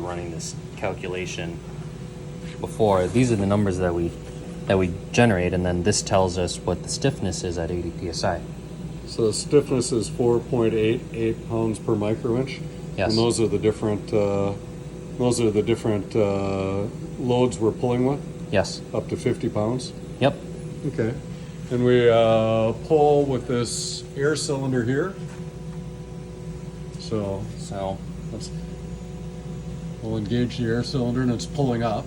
running this calculation before. These are the numbers that we generate, and then this tells us what the stiffness is at 80 psi. So the stiffness is 4.88 pounds per microinch. Yes. And those are the different loads we're pulling with. Yes. Up to 50 pounds. Yep. Okay. And we pull with this air cylinder here. So we'll engage the air cylinder, and it's pulling up.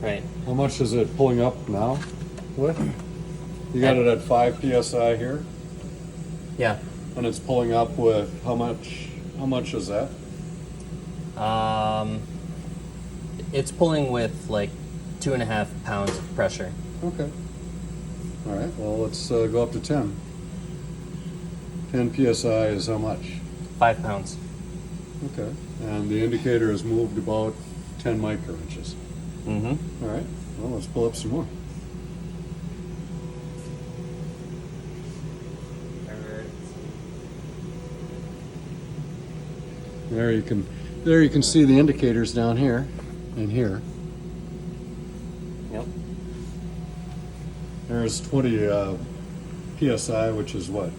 Right. How much is it pulling up now? What? You got it at 5 psi here, Yeah. and it's pulling up with how much? How much is that? It's pulling with like 2.5 pounds of pressure. Okay. All right. Well, let's go up to 10. 10 psi is how much? 5 pounds. Okay. And the indicator has moved about 10 microinches. Mm-hmm. All right. Well, let's pull up some more. There you can see the indicators down here and here. Yep. There's 20 psi, which is what?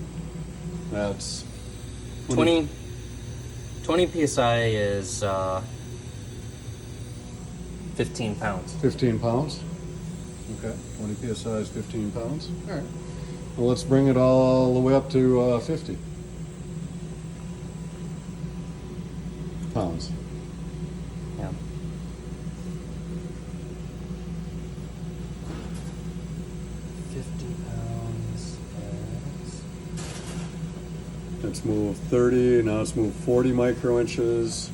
That's 20 psi is 15 pounds. 15 pounds. Okay, 20 psi is 15 pounds. All right. Well, let's bring it all the way up to 50 pounds. Yeah. Let's move 30. Now let's move 40 microinches.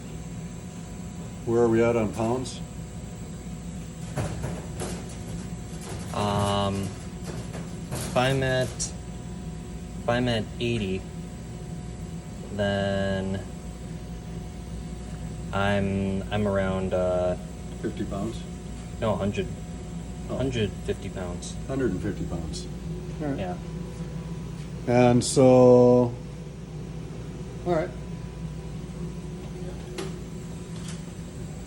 Where are we at on pounds? If I'm at 80, then I'm around 50 pounds. no 100 Oh. 150 pounds. 150 pounds. All right. Yeah. And so, all right.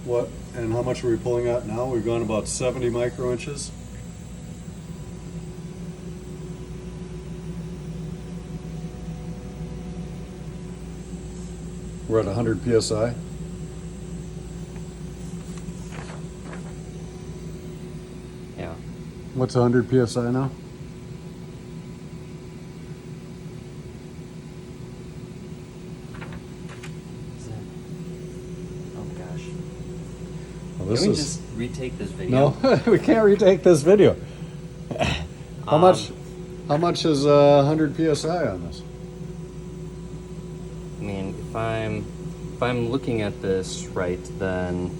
What, and how much are we pulling out now? We've gone about 70 microinches. We're at 100 psi. Yeah. What's 100 psi now? Oh gosh. Well, this Can we is just retake this video? no. We can't retake this video. How much? How much is 100 psi on this? I mean, if I'm looking at this right, then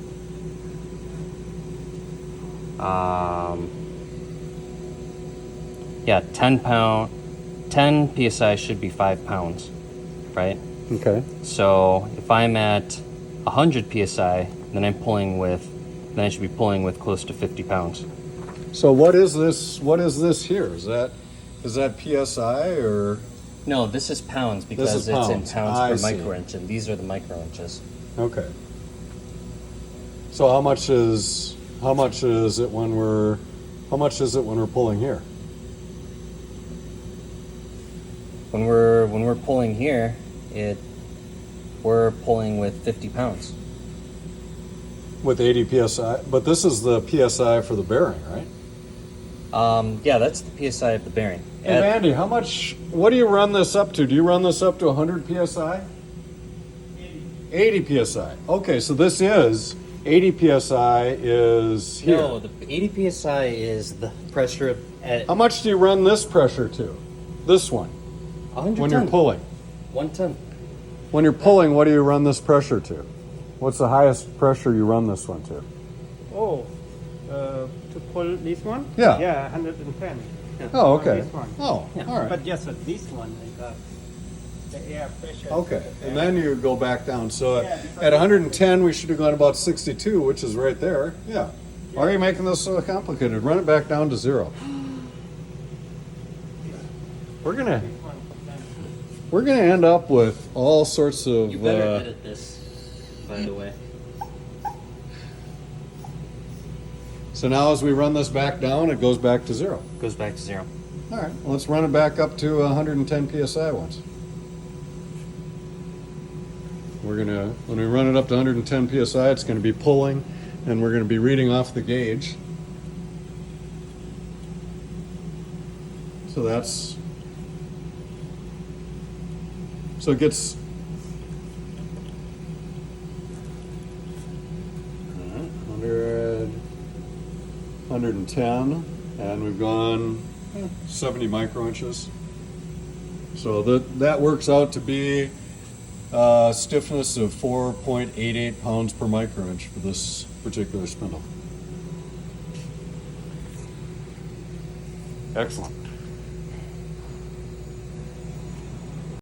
yeah, 10 psi should be 5 pounds, right? Okay. So if I'm at 100 psi, then I should be pulling with close to 50 pounds. So what is this? What is this here? Is that psi or? No, this is pounds because This is it's in pounds. pounds I per see. microinch, and these are the microinches. Okay. So how much is it when we're pulling here? When we're pulling here, we're pulling with 50 pounds. With 80 psi, but this is the psi for the bearing, right? Yeah, that's the psi of the bearing. Hey, Andy, how much? What do you run this up to? Do you run this up to 100 psi? 80 psi. Okay, so this is 80 psi is here. No, the 80 psi is the pressure at How much do you run this pressure to? This one. 110. When you're pulling. 110. When you're pulling, what do you run this pressure to? What's the highest pressure you run this one to? Oh, to pull this one? Yeah. Yeah, 110. Oh, On okay. this one. Oh, all right. But just at this one, I got the air pressure. Okay, and then you go back down. So Yeah, at 110, we should have gone about 62, which is right there. Yeah. Why are you making this so complicated? Run it back down to 0. We're gonna end up with all sorts of. You better edit this, by the way. So now as we run this back down, it goes back to 0. Goes back to 0. All right, well, let's run it back up to 110 psi once. We're gonna, when we run it up to 110 psi, it's gonna be pulling, and we're gonna be reading off the gauge. So that's, so it gets, 100, 110, and we've gone 70 microinches. So that works out to be stiffness of 4.88 pounds per microinch for this particular spindle. Excellent.